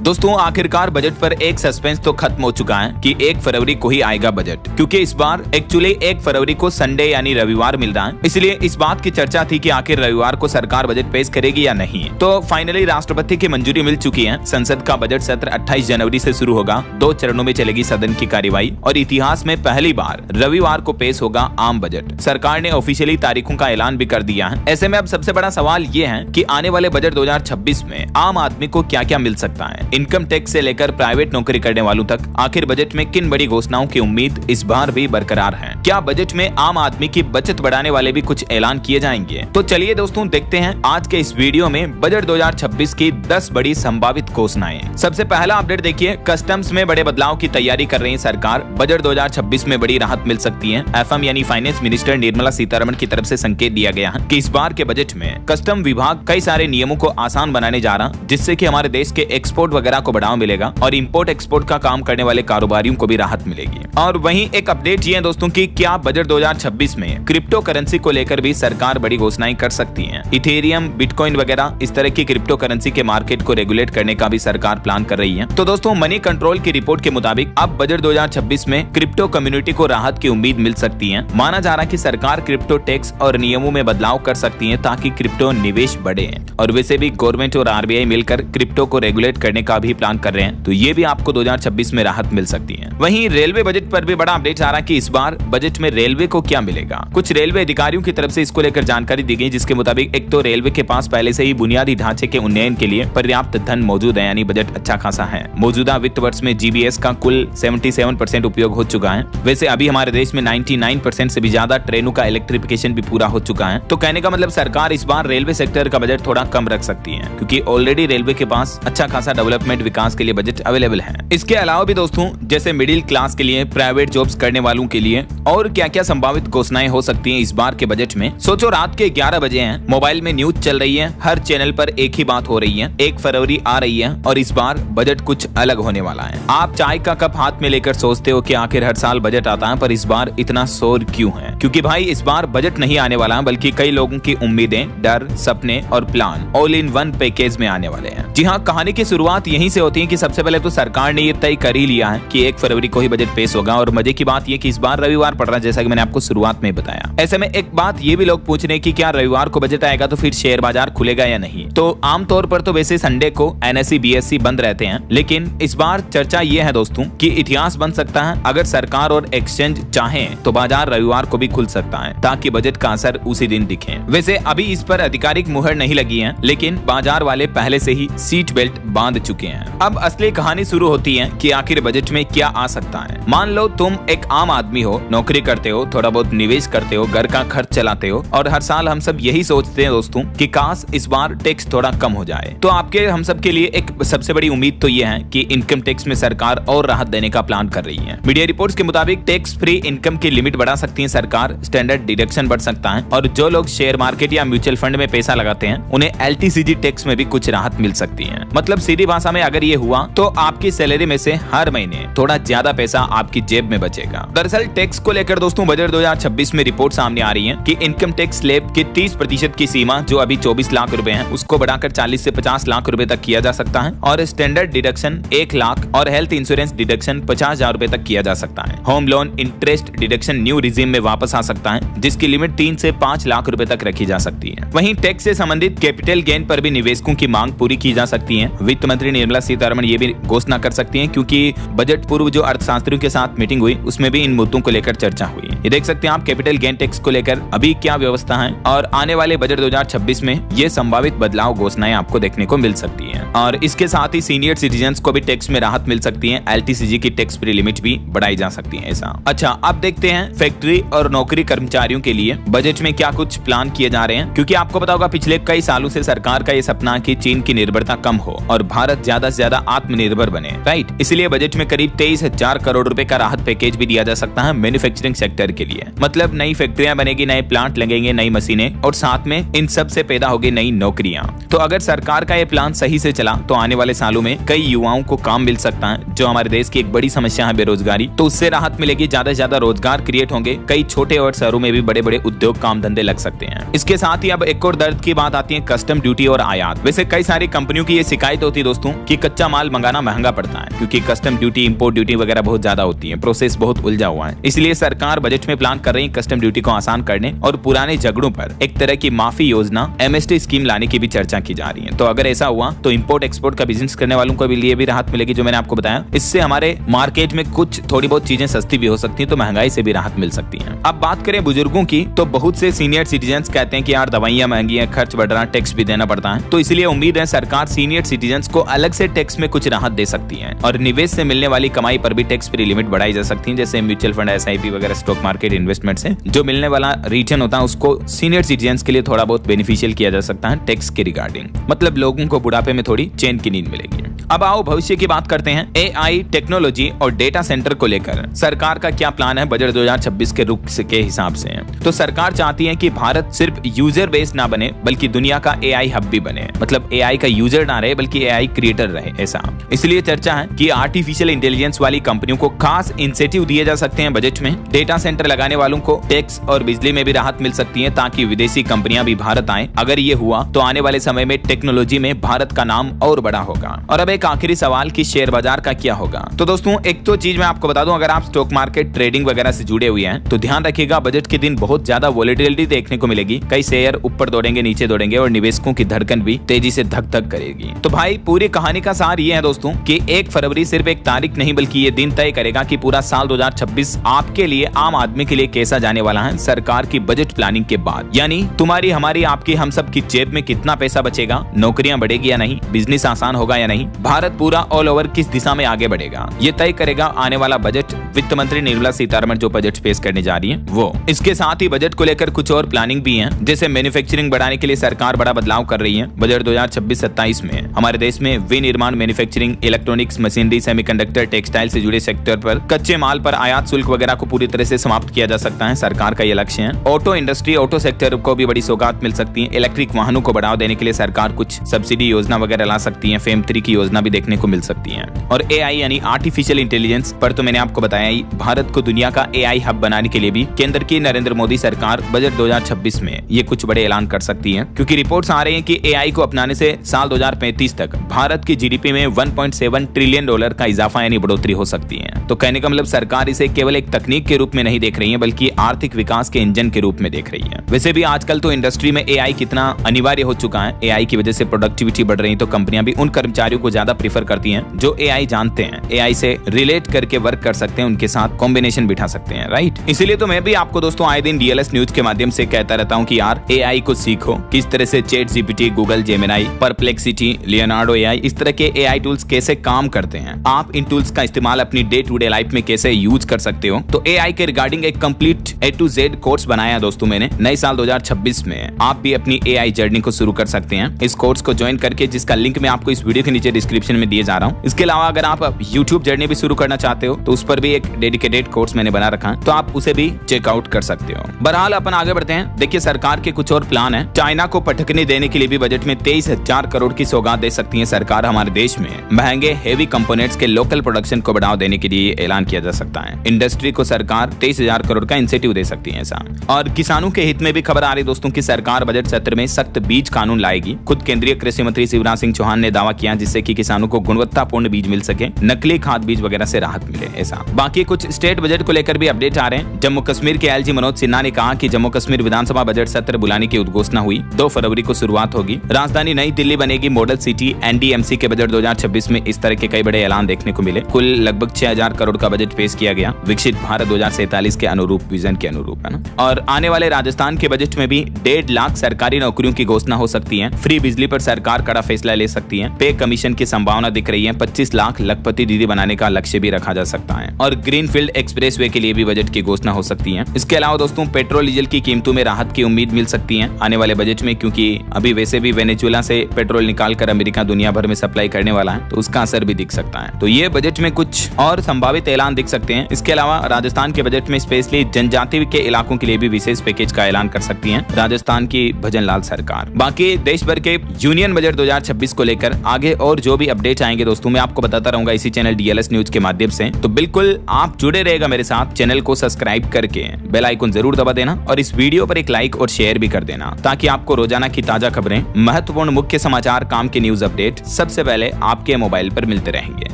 दोस्तों आखिरकार बजट पर एक सस्पेंस तो खत्म हो चुका है कि 1 फरवरी को ही आएगा बजट, क्योंकि इस बार एक्चुअली 1 फरवरी को संडे यानी रविवार मिल रहा है। इसलिए इस बात की चर्चा थी कि आखिर रविवार को सरकार बजट पेश करेगी या नहीं। तो फाइनली राष्ट्रपति की मंजूरी मिल चुकी है। संसद का बजट सत्र 28 जनवरी से शुरू होगा। 2 चरणों में चलेगी सदन की कार्यवाही और इतिहास में पहली बार रविवार को पेश होगा आम बजट। सरकार ने ऑफिशियली तारीखों का ऐलान भी कर दिया है। ऐसे में अब सबसे बड़ा सवाल ये है कि आने वाले बजट 2026 में आम आदमी को क्या क्या मिल सकता है। इनकम टैक्स से लेकर प्राइवेट नौकरी करने वालों तक आखिर बजट में किन बड़ी घोषणाओं की उम्मीद इस बार भी बरकरार है। क्या बजट में आम आदमी की बचत बढ़ाने वाले भी कुछ ऐलान किए जाएंगे? तो चलिए दोस्तों देखते हैं आज के इस वीडियो में बजट 2026 की 10 बड़ी संभावित घोषणाएं। सबसे पहला अपडेट देखिए, कस्टम्स में बड़े बदलाव की तैयारी कर रही है सरकार। बजट 2026 में बड़ी राहत मिल सकती है। एफएम यानी फाइनेंस मिनिस्टर निर्मला सीतारमण की तरफ से संकेत दिया गया है कि इस बार के बजट में कस्टम विभाग कई सारे नियमों को आसान बनाने जा रहा, जिससे कि हमारे देश के एक्सपोर्ट वगैरह को बढ़ावा मिलेगा और इंपोर्ट एक्सपोर्ट का काम करने वाले कारोबारियों को भी राहत मिलेगी। और वहीं एक अपडेट ये है दोस्तों कि क्या बजट 2026 में क्रिप्टो करेंसी को लेकर भी सरकार बड़ी घोषणाएं कर सकती है। इथेरियम, बिटकॉइन वगैरह इस तरह की क्रिप्टो करेंसी के मार्केट को रेगुलेट करने का भी सरकार प्लान कर रही है। तो दोस्तों मनी कंट्रोल की रिपोर्ट के मुताबिक अब बजट 2026 में क्रिप्टो कम्युनिटी को राहत की उम्मीद मिल सकती है। माना जा रहा है कि सरकार क्रिप्टो टैक्स और नियमों में बदलाव कर सकती है ताकि क्रिप्टो निवेश बढ़े। और वैसे भी गवर्नमेंट और आरबीआई मिलकर क्रिप्टो को रेगुलेट करने का भी प्लान कर रहे हैं, तो ये भी आपको 2026 में राहत मिल सकती है। वहीं रेलवे बजट पर भी बड़ा अपडेट आ रहा है कि इस बार बजट में रेलवे को क्या मिलेगा। कुछ रेलवे अधिकारियों की तरफ से इसको लेकर जानकारी दी गई, जिसके मुताबिक एक तो रेलवे के पास पहले से ही बुनियादी ढांचे के उन्नयन के लिए पर्याप्त धन मौजूद है, यानी बजट अच्छा खासा है। मौजूदा वित्त वर्ष में जीबीएस का कुल 77% उपयोग हो चुका है। वैसे अभी हमारे देश में 99% से भी ज्यादा ट्रेनों का इलेक्ट्रिफिकेशन भी पूरा हो चुका है। तो कहने का मतलब सरकार इस बार रेलवे सेक्टर का बजट थोड़ा कम रख सकती है, क्योंकि ऑलरेडी रेलवे के पास अच्छा खासा डेवलपमेंट विकास के लिए बजट अवेलेबल है। इसके अलावा भी दोस्तों जैसे मिडिल क्लास के लिए, प्राइवेट जॉब्स करने वालों के लिए और क्या क्या संभावित घोषणाएं हो सकती हैं इस बार के बजट में। सोचो रात के 11 बजे हैं, मोबाइल में न्यूज चल रही है, हर चैनल पर एक ही बात हो रही है, 1 फरवरी आ रही है और इस बार बजट कुछ अलग होने वाला है। आप चाय का कप हाथ में लेकर सोचते हो कि आखिर हर साल बजट आता है, पर इस बार इतना शोर क्यों है? क्योंकि भाई इस बार बजट नहीं आने वाला है, बल्कि कई लोगों की उम्मीदें, डर, सपने और plan all in one package में आने वाले हैं। जी हाँ, कहानी की शुरुआत यहीं से होती है कि सबसे पहले तो सरकार ने ये तय कर ही लिया है कि 1 फरवरी को ही बजट पेश होगा। और मजे की बात ये कि इस बार रविवार पड़ रहा है, जैसा कि मैंने आपको शुरुआत में बताया। ऐसे में एक बात ये भी लोग पूछ रहे हैं कि क्या रविवार को बजट आएगा तो फिर शेयर बाजार खुलेगा या नहीं। तो आमतौर पर तो वैसे संडे को एनएसई बीएसई बंद रहते हैं, लेकिन इस बार चर्चा ये है दोस्तों कि इतिहास बन सकता है। अगर सरकार और एक्सचेंज चाहें तो बाजार रविवार को भी खुल सकता है, ताकि बजट का असर उसी दिन दिखे। वैसे अभी इस पर आधिकारिक मुहर नहीं लगी है, लेकिन बाजार वाले पहले से ही सीट बेल्ट बांध चुके हैं। अब असली कहानी शुरू होती है कि आखिर बजट में क्या आ सकता है। मान लो तुम एक आम आदमी हो, नौकरी करते हो, थोड़ा बहुत निवेश करते हो, घर का खर्च चलाते हो, और हर साल हम सब यही सोचते हैं दोस्तों कि काश इस बार टैक्स थोड़ा कम हो जाए। तो आपके हम सब के लिए एक सबसे बड़ी उम्मीद तो ये है कि इनकम टैक्स में सरकार और राहत देने का प्लान कर रही है। मीडिया रिपोर्ट्स के मुताबिक टैक्स फ्री इनकम की लिमिट बढ़ा सकती है सरकार, स्टैंडर्ड डिडक्शन बढ़ सकता है, और जो लोग शेयर मार्केट या म्यूचुअल फंड में पैसा लगाते हैं उन्हें एलटीसीजी टैक्स में भी कुछ राहत मिल सकती है। मतलब सीधी भाषा में अगर ये हुआ तो आपकी सैलरी में से हर महीने थोड़ा ज्यादा पैसा आपकी जेब में बचेगा। दरअसल टैक्स को लेकर दोस्तों बजट 2026 में रिपोर्ट सामने आ रही है कि इनकम टैक्स स्लैब की 30% की सीमा जो अभी 24 लाख रुपए है, उसको बढ़ाकर 40 से 50 लाख रुपए तक किया जा सकता है, और स्टैंडर्ड डिडक्शन 1 लाख और हेल्थ इंश्योरेंस डिडक्शन 50,000 रुपए तक किया जा सकता है। Home loan interest deduction new regime में वापस आ सकता है, जिसकी लिमिट 3 से 5 लाख रुपए तक रखी जा सकती है। वहीं टैक्स से संबंधित कैपिटल गेन पर भी निवेशकों की मांग पूरी की जा सकती है। वित्त मंत्री निर्मला सीतारमण ये भी घोषणा कर सकती हैं, क्योंकि बजट पूर्व जो अर्थशास्त्रियों के साथ मीटिंग हुई उसमें भी इन मुद्दों को लेकर चर्चा हुई। ये देख सकते हैं आप कैपिटल गेन टैक्स को लेकर अभी क्या व्यवस्था है, और आने वाले बजट 2026 में ये संभावित बदलाव घोषणाएं आपको देखने को मिल सकती है। और इसके साथ ही सीनियर सिटीजन्स को भी टैक्स में राहत मिल सकती है। एलटीसीजी की टैक्स फ्री लिमिट भी बढ़ाई जा सकती है। ऐसा अच्छा, अब देखते हैं फैक्ट्री और नौकरी कर्मचारियों के लिए बजट में क्या कुछ प्लान किए जा रहे हैं। क्योंकि आपको पता होगा पिछले कई सालों से सरकार का ये सपना कि चीन की निर्भरता कम हो और भारत ज्यादा से ज्यादा आत्मनिर्भर बने, राइट। इसलिए बजट में करीब 23,000 करोड़ रुपए का राहत पैकेज भी दिया जा सकता है मैन्युफैक्चरिंग सेक्टर के लिए। मतलब नई फैक्ट्रियां बनेगी, नए प्लांट लगेंगे, नई मशीनें, और साथ में इन सब से पैदा होगी नई नौकरियां। तो अगर सरकार का ये प्लान सही से चला तो आने वाले सालों में कई युवाओं को काम मिल सकता है, जो हमारे देश की एक बड़ी समस्या है बेरोजगारी, तो उससे राहत मिलेगी, ज्यादा से ज्यादा रोजगार क्रिएट होंगे, कई छोटे और शहरों में भी बड़े बड़े उद्योग काम धंधे लग सकते हैं। इसके साथ ही अब एक और दर्द की बात आती है कस्टम ड्यूटी और आयात। वैसे कई सारी कंपनियों की ये शिकायत होती है दोस्तों दोस्तों कि कच्चा माल मंगाना महंगा पड़ता है, क्योंकि कस्टम ड्यूटी, इंपोर्ट ड्यूटी वगैरह बहुत ज्यादा होती है, प्रोसेस बहुत उलझा हुआ है। इसलिए सरकार बजट में प्लान कर रही है कस्टम ड्यूटी को आसान करने और पुराने झगड़ों पर एक तरह की माफी योजना MST स्कीम लाने की भी चर्चा की जा रही है। तो अगर ऐसा हुआ तो इंपोर्ट एक्सपोर्ट का बिजनेस करने वालों को भी लिए भी राहत मिलेगी, जो मैंने आपको बताया। इससे हमारे मार्केट में कुछ थोड़ी बहुत चीजें सस्ती भी हो सकती है, तो महंगाई से भी राहत मिल सकती है। अब बात करें बुजुर्गों की, तो बहुत से सीनियर सिटीजन कहते हैं कि यार दवाइयां महंगी है, खर्च बढ़ रहा है, टैक्स भी देना पड़ता है। तो इसलिए उम्मीद है सरकार सीनियर सिटीजन को अलग से टैक्स में कुछ राहत दे सकती है और निवेश से मिलने वाली कमाई पर भी टैक्स फ्री लिमिट बढ़ाई जा सकती है। जैसे म्यूचुअल फंड, SIP वगैरह स्टॉक मार्केट इन्वेस्टमेंट से जो मिलने वाला रिटर्न होता है उसको सीनियर सिटीजन के लिए थोड़ा बहुत बेनिफिशियल किया जा सकता है टैक्स के रिगार्डिंग। मतलब लोगों को बुढ़ापे में थोड़ी चैन की नींद मिलेगी। अब आओ भविष्य की बात करते हैं। AI टेक्नोलॉजी और डेटा सेंटर को लेकर सरकार का क्या प्लान है बजट 2026 के रुख के हिसाब से। तो सरकार चाहती है कि भारत सिर्फ यूजर बेस्ड ना बने बल्कि दुनिया का AI हब भी बने। मतलब AI का यूजर ना रहे बल्कि AI क्रिएटर रहे, ऐसा। इसलिए चर्चा है कि आर्टिफिशियल इंटेलिजेंस वाली कंपनियों को खास इंसेंटिव दिए जा सकते हैं बजट में। डेटा सेंटर लगाने वालों को टैक्स और बिजली में भी राहत मिल सकती है ताकि विदेशी कंपनियां भी भारत आए। अगर ये हुआ तो आने वाले समय में टेक्नोलॉजी में भारत का नाम और बड़ा होगा। और अब एक आखिरी सवाल कि शेयर बाजार का क्या होगा। तो दोस्तों एक तो चीज मैं आपको बता दूं, अगर आप स्टॉक मार्केट ट्रेडिंग वगैरह से जुड़े हुए हैं तो ध्यान रखिएगा बजट के दिन बहुत ज्यादा वोलेटिलिटी देखने को मिलेगी। कई शेयर ऊपर दौड़ेंगे, नीचे दौड़ेंगे और निवेशकों की धड़कन भी तेजी से धक धक करेगी। तो भाई पूरी कहानी का सार ये है दोस्तों कि 1 फरवरी सिर्फ एक तारीख नहीं बल्कि ये दिन तय करेगा कि पूरा साल 2026 आपके लिए, आम आदमी के लिए कैसा जाने वाला है सरकार की बजट प्लानिंग के बाद। यानी तुम्हारी, हमारी, आपकी, हम सब की जेब में कितना पैसा बचेगा, नौकरियां बढ़ेगी या नहीं, बिजनेस आसान होगा या नहीं, भारत पूरा ऑल ओवर किस दिशा में आगे बढ़ेगा, ये तय करेगा आने वाला बजट। वित्त मंत्री निर्मला सीतारमण जो बजट पेश करने जा रही है वो। इसके साथ ही बजट को लेकर कुछ और प्लानिंग भी है, जैसे मैन्युफैक्चरिंग बढ़ाने के लिए सरकार बड़ा बदलाव कर रही है बजट 2026-27 में। हमारे देश में विनिर्माण, manufacturing, electronics, machinery, semiconductor, textile से जुड़े सेक्टर पर कच्चे माल पर आयात शुल्क वगैरह को पूरी तरह से समाप्त किया जा सकता है, सरकार का ये लक्ष्य है। ऑटो इंडस्ट्री, ऑटो सेक्टर को भी बड़ी सौगात मिल सकती है। इलेक्ट्रिक वाहनों को बढ़ावा देने के लिए सरकार कुछ सब्सिडी योजना वगैरह ला सकती है। FAME 3 की योजना भी देखने को मिल सकती है। और AI यानी आर्टिफिशियल इंटेलिजेंस पर तो मैंने आपको बताया ही, भारत को दुनिया का AI हब बनाने के लिए भी केंद्र की नरेंद्र मोदी सरकार बजट 2026 में ये कुछ बड़े ऐलान कर सकती है, क्योंकि रिपोर्ट्स आ रही हैं कि AI को अपनाने से साल 2035 तक भारत की GDP में $1.7 ट्रिलियन का इजाफा यानी बढ़ोतरी हो सकती है। तो कहने का मतलब सरकार इसे केवल एक तकनीक के रूप में नहीं देख रही है बल्कि आर्थिक विकास के इंजन के रूप में देख रही है। वैसे भी आजकल तो इंडस्ट्री में AI कितना अनिवार्य हो चुका है। AI की वजह से प्रोडक्टिविटी बढ़ रही है, तो कंपनियां भी उन कर्मचारियों को ज्यादा प्रीफर करती हैं जो AI जानते हैं, AI से रिलेट करके वर्क कर सकते हैं, उनके साथ कॉम्बिनेशन बिठा सकते हैं, राइट। इसीलिए तो मैं भी आपको दोस्तों आए दिन DLS न्यूज के माध्यम से कहता रहता हूँ कि यार AI को सीखो, किस तरह से ChatGPT, Google Gemini, perplexity, Leonardo AI, इस तरह के AI टूल्स कैसे काम करते हैं, आप इन टूल्स का इस्तेमाल अपनी डे टू डे लाइफ में कैसे यूज कर सकते हो। तो AI के रिगार्डिंग एक complete A to Z course बनाया दोस्तों मैंने नए साल 2026 में। आप भी अपनी AI जर्नी को शुरू कर सकते हैं इस कोर्स को ज्वाइन करके, जिसका लिंक मैं आपको इस वीडियो के नीचे डिस्क्रिप्शन में दिए जा रहा हूँ। इसके अलावा अगर आप YouTube जर्नी भी शुरू करना चाहते हो तो उस पर भी एक डेडिकेटेड कोर्स मैंने बना रखा है, तो आप उसे भी चेकआउट कर सकते हो। बहरहाल अपन आगे बढ़ते हैं। देखिए सरकार के कुछ और प्लान है। चाइना को पटकनी देने के लिए भी बजट में 23,000 करोड़ की सौगात दे सकती है सरकार। हमारे देश में महंगे हेवी कंपोनेंट्स के लोकल प्रोडक्शन को बढ़ावा देने के लिए ऐलान किया जा सकता है। इंडस्ट्री को सरकार 23,000 करोड़ का इंसेंटिव दे सकती है ऐसा। और किसानों के हित में भी खबर आ रही दोस्तों की सरकार बजट सत्र में सख्त बीज कानून लाएगी। खुद केंद्रीय कृषि मंत्री शिवराज सिंह चौहान ने दावा किया, जिससे कि किसानों को गुणवत्तापूर्ण बीज मिल सके, नकली खाद बीज वगैरह से राहत मिले ऐसा। बाकी कुछ स्टेट बजट को लेकर भी अपडेट आ रहे हैं। जम्मू कश्मीर के LG मनोज सिन्हा ने कहा कि जम्मू कश्मीर विधानसभा बजट सत्र बुलाने की उद्घोषणा हुई। 2 फरवरी को शुरुआत होगी। राजधानी नई दिल्ली बनेगी मॉडल सिटी। NDMC के बजट 2026 में इस तरह के कई बड़े ऐलान देखने को मिले। कुल लगभग 6,000 करोड़ का बजट पेश किया गया, विकसित भारत 2047 के अनुरूप, विजन के अनुरूप, है ना। और आने वाले राजस्थान के बजट में भी 1.5 लाख सरकारी नौकरियों की घोषणा हो सकती है। फ्री बिजली पर सरकार कड़ा फैसला ले सकती है। पे कमीशन की संभावना दिख रही है। 25 लाख लखपति दीदी बनाने का लक्ष्य भी रखा जा सकता है। और ग्रीनफील्ड एक्सप्रेसवे के लिए भी बजट की घोषणा हो सकती है। इसके अलावा दोस्तों पेट्रोल डीजल की कीमतों में राहत की उम्मीद मिल सकती है आने वाले बजट में, क्योंकि अभी वैसे भी वेनेजुएला से पेट्रोल निकालकर अमेरिका दुनिया भर में सप्लाई करने वाला है, तो उसका असर भी दिख सकता है। तो ये बजट में कुछ और संभावित ऐलान दिख सकते हैं। इसके अलावा राजस्थान के बजट में स्पेशली जनजाति के इलाकों के लिए भी विशेष पैकेज का ऐलान कर सकती है राजस्थान की भजनलाल सरकार। बाकी देश भर के यूनियन बजट 2026 को लेकर आगे और जो भी अपडेट आएंगे दोस्तों मैं आपको बताता रहूंगा इसी चैनल DLS न्यूज के माध्यम से। तो बिल्कुल आप जुड़े रहेगा मेरे साथ, चैनल को सब्सक्राइब करके बेल आइकन जरूर दबा देना और इस वीडियो पर एक लाइक और शेयर भी कर देना ताकि आपको रोजाना की ताजा खबरें, महत्वपूर्ण मुख्य समाचार, काम के न्यूज अपडेट सबसे पहले आपके मोबाइल पर मिलते रहेंगे।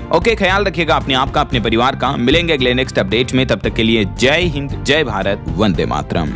ओके, ख्याल रखिएगा अपने आप का, अपने परिवार का। मिलेंगे अगले नेक्स्ट अपडेट में, तब तक के लिए जय हिंद, जय भारत, वंदे मातरम।